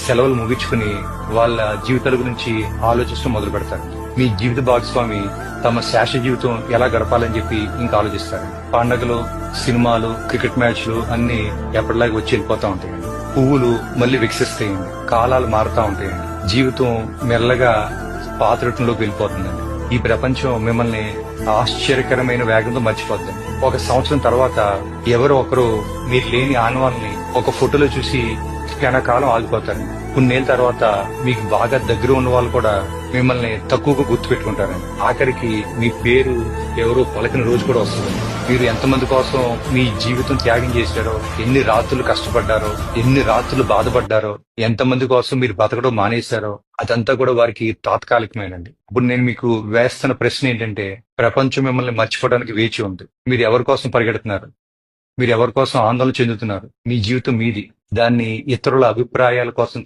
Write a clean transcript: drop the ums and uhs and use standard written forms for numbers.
సెలవులు ముగించుకుని వాళ్ళ జీవితాల గురించి ఆలోచించడం మొదలు పెడతారు. మీ జీవిత భాగస్వామి తమ శేష జీవితం ఎలా గడపాలని చెప్పి ఇంకా ఆలోచిస్తారు. పండగలు, సినిమాలు, క్రికెట్ మ్యాచ్లు అన్ని ఎప్పటిలాగా వచ్చి వెళ్ళిపోతా ఉంటాయండి. పువ్వులు మళ్ళీ వికసిస్తాయండి. కాలాలు మారుతా ఉంటాయండి. జీవితం మెల్లగా పాతరూపంలోకి వెళ్ళిపోతుందండి. ఈ ప్రపంచం మిమ్మల్ని ఆశ్చర్యకరమైన వేగంతో మర్చిపోతుంది. 1 సంవత్సరం తర్వాత ఎవరో ఒకరు మీరు లేని ఆనవాళ్ళని ఒక ఫోటోలో చూసి క్షణకాలం ఆగిపోతారు. కొన్నేళ్ళ తర్వాత మీకు బాగా దగ్గర ఉన్న వాళ్ళు కూడా మిమ్మల్ని తక్కువగా గుర్తు పెట్టుకుంటారండి. ఆఖరికి మీ పేరు ఎవరో పలకిన రోజు కూడా వస్తుంది. మీరు ఎంతమంది కోసం మీ జీవితం త్యాగం చేశారో, ఎన్ని రాత్రులు కష్టపడ్డారో, ఎన్ని రాత్రులు బాధపడ్డారో, ఎంతమంది కోసం మీరు బతకడం మానేశారో అదంతా కూడా వారికి తాత్కాలికమేనండి. ఇప్పుడు నేను మీకు వేస్తున్న ప్రశ్న ఏంటంటే, ప్రపంచం మిమ్మల్ని మర్చిపోవడానికి వేచి ఉంది. మీరు ఎవరి కోసం పరిగెడుతున్నారు? మీరు ఎవరి కోసం ఆందోళన చెందుతున్నారు? మీ జీవితం మీది. దాన్ని ఇతరుల అభిప్రాయాల కోసం